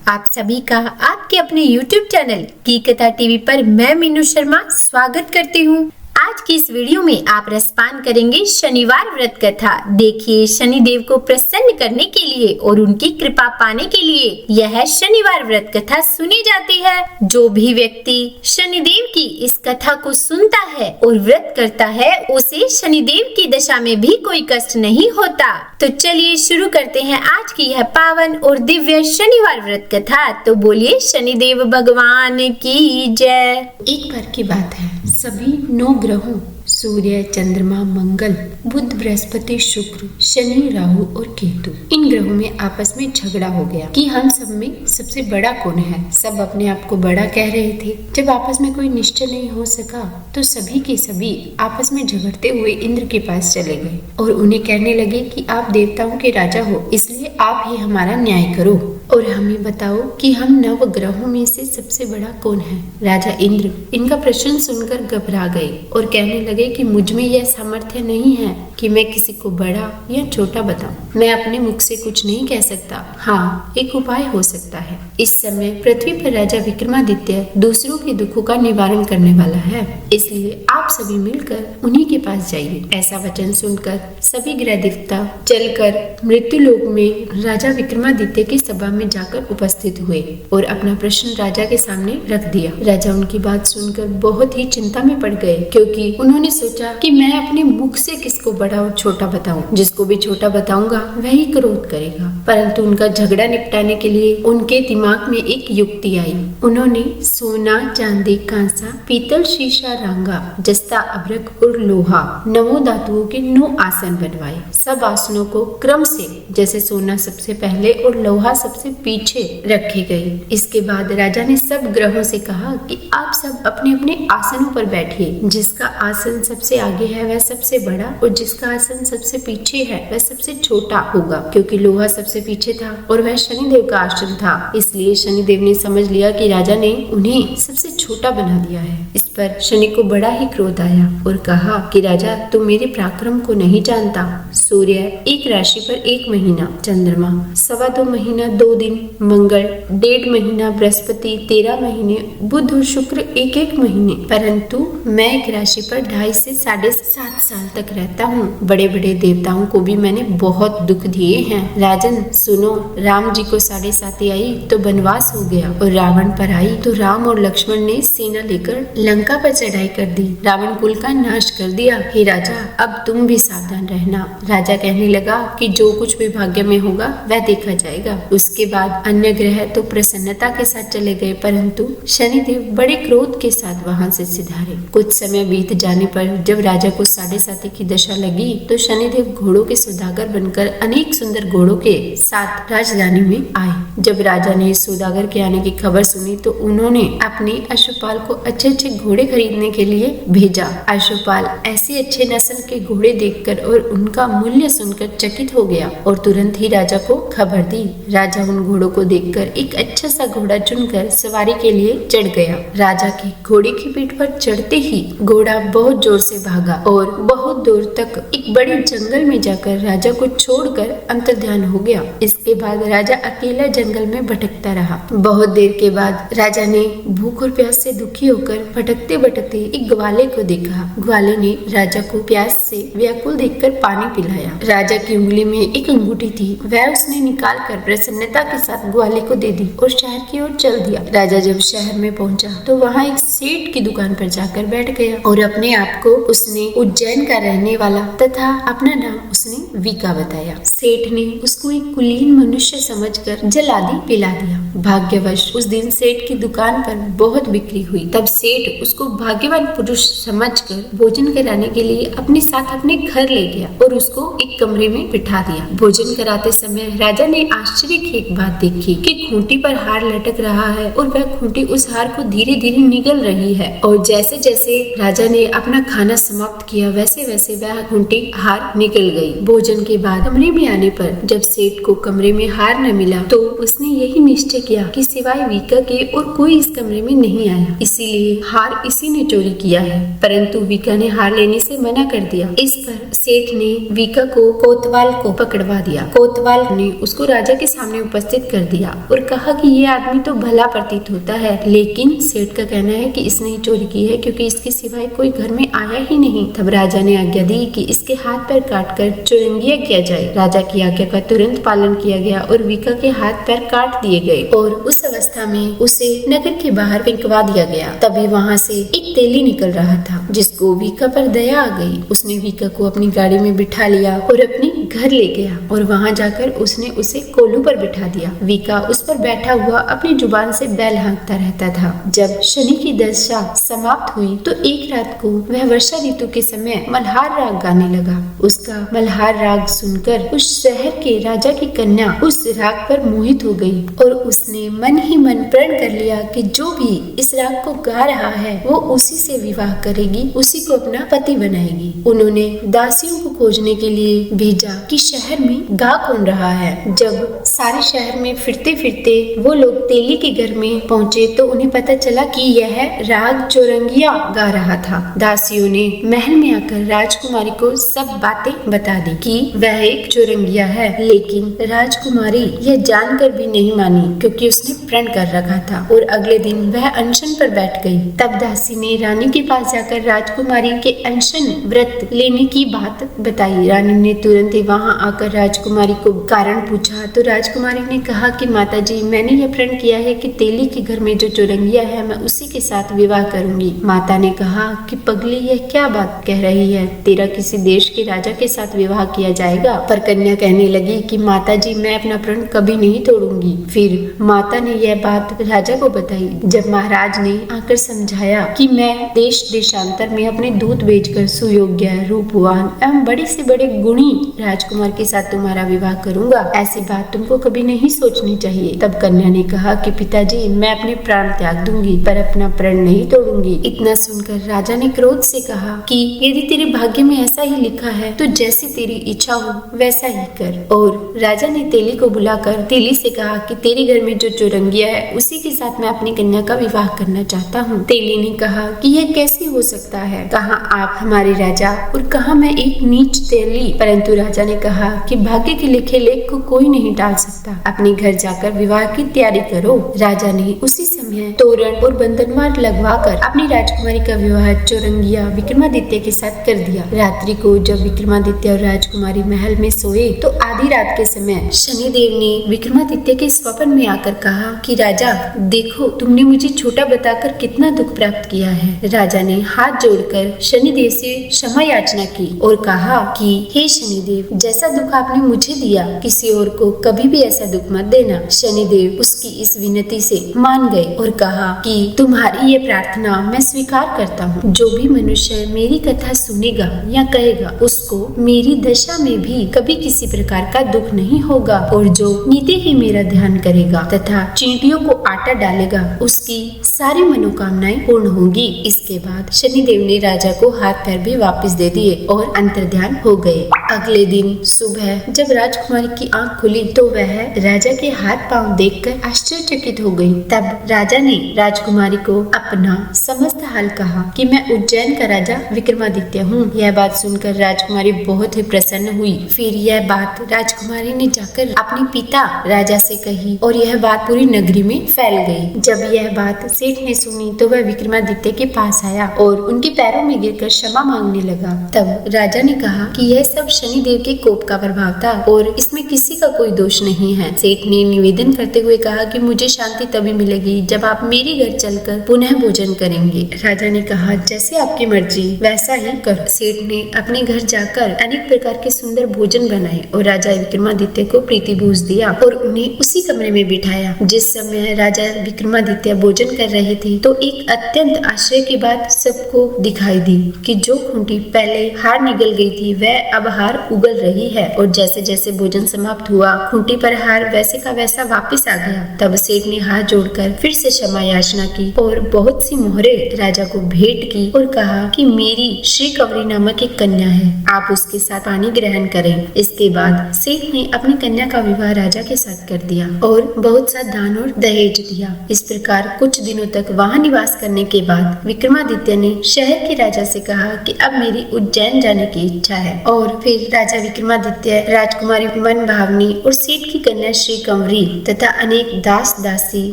आप सभी का आपके अपने YouTube चैनल की कथा टीवी पर मैं मीनू शर्मा स्वागत करती हूँ। आज की इस वीडियो में आप रसपान करेंगे शनिवार व्रत कथा। देखिए, शनिदेव को प्रसन्न करने के लिए और उनकी कृपा पाने के लिए यह शनिवार व्रत कथा सुनी जाती है। जो भी व्यक्ति शनिदेव की इस कथा को सुनता है और व्रत करता है, उसे शनिदेव की दशा में भी कोई कष्ट नहीं होता। तो चलिए शुरू करते हैं आज की यह पावन और दिव्य शनिवार व्रत कथा। तो बोलिए शनिदेव भगवान की जय। एक बार की बात है, सभी 9 ग्रहों सूर्य, चंद्रमा, मंगल, बुध, बृहस्पति, शुक्र, शनि, राहु और केतु, इन ग्रहों में आपस में झगड़ा हो गया कि हम सब में सबसे बड़ा कौन है। सब अपने आप को बड़ा कह रहे थे। जब आपस में कोई निश्चय नहीं हो सका तो सभी के सभी आपस में झगड़ते हुए इंद्र के पास चले गए और उन्हें कहने लगे कि आप देवताओं के राजा हो, इसलिए आप ही हमारा न्याय करो और हमें बताओ कि हम 9 ग्रहों में से सबसे बड़ा कौन है। राजा इंद्र इनका प्रश्न सुनकर घबरा गए और कहने लगे कि मुझ में यह सामर्थ्य नहीं है कि मैं किसी को बड़ा या छोटा बताऊं। मैं अपने मुख से कुछ नहीं कह सकता। हाँ, एक उपाय हो सकता है। इस समय पृथ्वी पर राजा विक्रमादित्य दूसरों के दुखों का निवारण करने वाला है, इसलिए आप सभी मिलकर उन्हीं के पास जाइए। ऐसा वचन सुनकर सभी ग्रह देवता चलकर मृत्युलोक में राजा विक्रमादित्य की सभा में जाकर उपस्थित हुए और अपना प्रश्न राजा के सामने रख दिया। राजा उनकी बात सुनकर बहुत ही चिंता में पड़ गए, क्योंकि उन्होंने सोचा कि मैं अपने मुख से किसको बड़ा और छोटा बताऊं। जिसको भी छोटा बताऊंगा वही क्रोध करेगा। परंतु उनका झगड़ा निपटाने के लिए उनके दिमाग में एक युक्ति आई। उन्होंने सोना, चांदी, कांसा, पीतल, शीशा, रांगा, जस्ता, अभ्रक और लोहा 9 धातुओं के 9 आसन बनवाए। सब आसनों को क्रम से, जैसे सोना सबसे पहले और लोहा सबसे पीछे रखे गए। इसके बाद राजा ने सब ग्रहों से कहा कि आप सब अपने अपने आसनों पर बैठिए। जिसका आसन सबसे आगे है वह सबसे बड़ा और जिसका आसन सबसे पीछे है वह सबसे छोटा होगा, क्योंकि लोहा सबसे पीछे था और वह शनिदेव का आसन था। इसलिए शनिदेव ने समझ लिया कि राजा ने उन्हें सबसे छोटा बना दिया है। इस पर शनि को बड़ा ही क्रोध आया और कहा कि राजा, तुम मेरे पराक्रम को नहीं जानता। सूर्य एक राशि पर 1 महीना, चंद्रमा 2.25 महीना 2 दिन, मंगल 1.5 महीना, बृहस्पति 13 महीने, बुध और शुक्र 1-1 महीने, परंतु मैं एक राशि पर 2.5 से 7.5 साल तक रहता हूँ। बड़े बड़े देवताओं को भी मैंने बहुत दुख दिए हैं। राजन सुनो, राम जी को 7.5 आई तो वनवास हो गया और रावण पर आई तो राम और लक्ष्मण ने सेना लेकर लंका पर चढ़ाई कर दी, रावण कुल का नाश कर दिया। हे राजा, अब तुम भी सावधान रहना। राजा कहने लगा कि जो कुछ भी भाग्य में होगा वह देखा जाएगा। उसके बाद अन्य ग्रह तो प्रसन्नता के साथ चले गए, परंतु शनिदेव बड़े क्रोध के साथ वहां से सिधारे। कुछ समय बीत जाने पर जब राजा को 7.5 की दशा लगी तो शनिदेव घोड़ों के सौदागर बनकर अनेक सुंदर घोड़ों के साथ राजधानी में आए। जब राजा ने सौदागर के आने की खबर सुनी तो उन्होंने अपने अश्वपाल को अच्छे अच्छे घोड़े खरीदने के लिए भेजा। अश्वपाल ऐसे अच्छे नस्ल के घोड़े देखकर और उनका मूल्य सुनकर चकित हो गया और तुरंत ही राजा को खबर दी। राजा उन घोड़ों को देखकर एक अच्छा सा घोड़ा चुनकर सवारी के लिए चढ़ गया। राजा के घोड़े की पीठ पर चढ़ते ही घोड़ा बहुत जोर से भागा और बहुत दूर तक एक बड़े जंगल में जाकर राजा को छोड़कर अंतर्ध्यान हो गया। इसके बाद राजा अकेला जंगल में भटकता रहा। बहुत देर के बाद राजा ने भूख और प्यास से दुखी होकर भटकते भटकते एक ग्वाले को देखा। ग्वाले ने राजा को प्यास से व्याकुल देखकर पानी पिलाया। राजा की उंगली में एक अंगूठी थी, वह उसने निकाल कर प्रसन्नता के साथ ग्वाले को दे दी और शहर की ओर चल दिया। राजा जब शहर में पहुंचा तो वहाँ एक सेठ की दुकान पर जाकर बैठ गया और अपने आप को उसने उज्जैन का रहने वाला तथा अपना नाम उसने वीका बताया। सेठ ने उसको एक कुलीन मनुष्य समझकर जलादी पिला दिया। भाग्यवश उस दिन सेठ की दुकान पर बहुत बिक्री हुई। तब सेठ उसको भाग्यवान पुरुष समझकर भोजन कराने के लिए अपने साथ अपने घर ले गया और उसको एक कमरे में बिठा दिया। भोजन कराते समय राजा ने आश्चर्य की एक बात देखी कि खूंटी पर हार लटक रहा है और वह खूंटी उस हार को धीरे धीरे निगल रही है और जैसे जैसे राजा ने अपना खाना समाप्त किया वैसे वैसे वह खूंटी हार निकल गई। भोजन के बाद कमरे में आने पर जब सेठ को कमरे में हार न मिला तो उसने यही निश्चय किया कि सिवाय वीका के और कोई इस कमरे में नहीं आया, इसीलिए हार इसी ने चोरी किया है। परंतु वीका ने हार लेने से मना कर दिया। इस पर सेठ ने वीका को कोतवाल को पकड़वा दिया। कोतवाल ने उसको राजा के सामने उपस्थित कर दिया और कहा कि ये आदमी तो भला प्रतीत होता है, लेकिन सेठ का कहना है कि इसने ही चोरी की है क्योंकि इसके सिवाय कोई घर में आया ही नहीं। तब राजा ने आज्ञा दी कि इसके हाथ पैर काटकर चुरंगिया किया जाए। राजा की आज्ञा का तुरंत पालन किया गया और वीका के हाथ पैर काट दिए गए और उस अवस्था में उसे नगर के बाहर फेंकवा दिया गया। तभी वहाँ से एक तेली निकल रहा था जिसको वीका पर दया आ गई। उसने वीका को अपनी गाड़ी में बिठा लिया और अपने घर ले गया और वहाँ जाकर उसने उसे कोल्हू पर बिठा दिया। वीका उस पर बैठा हुआ अपनी जुबान से बैल हाँकता रहता था। जब शनि की दशा समाप्त हुई तो एक रात को वह वर्षा ऋतु के समय मल्हार राग गाने लगा। उसका मल्हार राग सुनकर उस शहर के राजा की कन्या उस राग पर मोहित हो गई और उसने मन ही मन प्रण कर लिया कि जो भी इस राग को गा रहा है वो उसी से विवाह करेगी, उसी को अपना पति बनाएगी। उन्होंने दासियों को खोजने के लिए भेजा कि शहर में गा कौन रहा है। जब सारे शहर में फिरते फिरते वो लोग तेली के घर में पहुँचे तो उन्हें पता चला कि यह राग चौरंगिया गा रहा था। दासियों ने महल में आकर राजकुमारी को सब बातें बता दी कि वह एक चौरंगिया है, लेकिन राजकुमारी यह जानकर भी नहीं मानी क्योंकि उसने प्रण कर रखा था और अगले दिन वह अनशन पर बैठ गई। तब दासी ने रानी के पास जाकर राजकुमारी के अनशन व्रत लेने की बात बताई। रानी ने तुरंत ही वहाँ आकर राजकुमारी को कारण पूछा तो राजकुमारी ने कहा कि माताजी, मैंने यह प्रण किया है कि तेली के घर में जो चौरंगिया है मैं उसी के साथ विवाह करूंगी। माता ने कहा कि पगली, यह क्या बात कह रही है, तेरा किसी देश के राजा के साथ विवाह किया जाएगा। पर कन्या कहने लगी कि माताजी, मैं अपना प्रण कभी नहीं तोड़ूंगी। फिर माता ने यह बात राजा को बताई। जब महाराज ने आकर समझाया कि मैं देश देशांतर में अपने दूत भेजकर सुयोग्य, रूपवान एवं बड़े से बड़े गुणी राजकुमार के साथ तुम्हारा विवाह करूंगा, ऐसी बात तुमको कभी नहीं सोचनी चाहिए। तब कन्या ने कहा कि पिताजी, मैं अपने प्राण त्याग दूंगी पर अपना प्रण नहीं तोड़ूंगी। इतना सुनकर राजा ने क्रोध से कहा कि यदि तेरे भाग्य में ऐसा ही लिखा है तो जैसी तेरी इच्छा हो वैसा ही कर। और राजा ने तेली को बुलाकर तेली से कहा कि तेरे घर में जो चौरंगिया है उसी के साथ मैं अपनी कन्या का विवाह करना चाहता हूँ। तेली ने कहा कि यह कैसे हो सकता है, कहाँ आप हमारे राजा और कहाँ मैं एक नीच तेली। परंतु राजा ने कहा कि भाग्य के लिखे लेख को कोई नहीं टाल सकता, अपने घर जाकर विवाह की तैयारी करो। राजा ने उसी समय तोरण और बंधनवार लगवाकर अपनी राजकुमारी का विवाह चौरंगिया विक्रमादित्य के साथ कर दिया। रात्रि को जब विक्रमादित्य और राजकुमारी महल में सोए तो आधी रात के समय शनिदेव ने विक्रमादित्य के स्वप्न में आकर कहा कि राजा देखो, तुमने मुझे छोटा बताकर कितना दुख प्राप्त किया है। राजा ने हाथ जोड़कर शनिदेव से क्षमा याचना की और कहा कि हे शनिदेव, जैसा दुख आपने मुझे दिया किसी और को कभी भी ऐसा दुख मत देना। शनिदेव उसकी इस विनती से मान गए और कहा कि तुम्हारी ये प्रार्थना मैं स्वीकार करता हूँ। जो भी मनुष्य मेरी कथा सुनेगा या कहेगा उसको मेरी दशा में भी कभी किसी प्रकार का दुख नहीं होगा और जो नीति ही मेरा ध्यान करेगा तथा चींटियों को आटा डालेगा उसकी सारी मनोकामनाएं पूर्ण होंगी। इसके बाद शनिदेव ने राजा को हाथ पैर भी वापस दे दिए और अंतर्ध्यान हो गए। अगले दिन सुबह जब राजकुमारी की आंख खुली तो वह राजा के हाथ पांव देखकर आश्चर्यचकित हो गई। तब राजा ने राजकुमारी को अपना समस्त हाल कहा कि मैं उज्जैन का राजा विक्रमादित्य हूँ। यह बात सुनकर राजकुमारी बहुत ही प्रसन्न हुई। फिर यह बात राजकुमारी ने जाकर अपने पिता राजा से कही और यह बात पूरी नगरी में फैल गई। जब यह बात सेठ ने सुनी तो वह विक्रमादित्य के पास आया और उनके पैरों में गिरकर क्षमा मांगने लगा। तब राजा ने कहा कि यह सब शनिदेव के कोप का प्रभाव था और इसमें किसी का कोई दोष नहीं है। सेठ ने निवेदन करते हुए कहा कि मुझे शांति तभी मिलेगी जब आप मेरे घर चलकर पुनः भोजन करेंगे। राजा ने कहा जैसे आपकी मर्जी वैसा ही करो। सेठ ने अपने घर जाकर अनेक प्रकार के सुंदर भोजन बनाए और राजा विक्रमादित्य को प्रीतिभोज दिया और उन्हें उसी कमरे में बिठाया। जिस समय राजा विक्रमादित्य भोजन कर रहे थे तो एक अत्यंत आश्चर्य की बात सबको दिखाई दी कि जो खूंटी पहले हार निगल गई थी वह अब हार उगल रही है और जैसे जैसे भोजन समाप्त हुआ खूंटी पर हार वैसे का वैसा वापस आ गया। तब सेठ ने हाथ जोड़कर फिर से क्षमा याचना की और बहुत सी मोहरें राजा को भेंट की और कहा कि मेरी श्री कंवरी नामक एक कन्या है, आप उसके साथ पानी ग्रहण करें। इसके बाद सेठ ने अपनी कन्या का विवाह राजा के साथ कर दिया और बहुत सा दान और दहेज दिया। इस प्रकार कुछ दिनों तक वहाँ निवास करने के बाद विक्रमादित्य ने शहर के राजा से कहा कि अब मेरी उज्जैन जाने की इच्छा है। और फिर राजा विक्रमादित्य राजकुमारी मन भावनी और सेठ की कन्या श्री कंवरी तथा अनेक दास दासी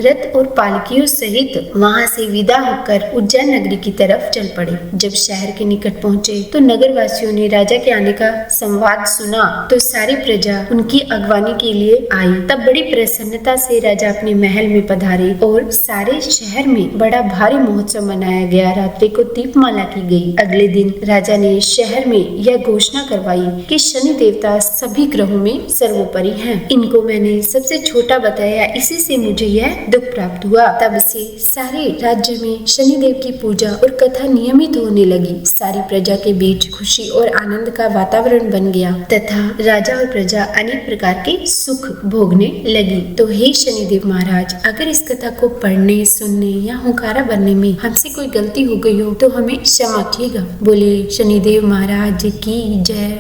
रथ और पालकियों सहित वहाँ से विदा होकर उज्जैन नगरी की तरफ चल पड़े। जब शहर के निकट पहुँचे तो नगर वासियों ने राजा के आने का संवाद सुना तो सारी प्रजा उनकी अगवानी के लिए आई। तब बड़ी प्रसन्नता से राजा अपने महल में पधारे और सारे शहर में बड़ा भारी महोत्सव मनाया गया। रात्रि को दीपमाला की गई। अगले दिन राजा ने शहर में यह घोषणा करवाई कि शनि देवता सभी ग्रहों में सर्वोपरि हैं। इनको मैंने सबसे छोटा बताया, इसी से मुझे यह दुख प्राप्त हुआ। तब से सारे राज्य में शनिदेव की पूजा और कथा नियमित होने लगी। सारी प्रजा के बीच खुशी और आनंद का वातावरण बन गया तथा राजा और प्रजा अनेक प्रकार के सुख भोगने लगी। तो हे शनिदेव महाराज, अगर इस कथा को पढ़ने, सुनने या हुंकारा भरने में हमसे कोई गलती हो गई हो तो हमें क्षमा कीजिएगा। बोले शनिदेव महाराज की जय।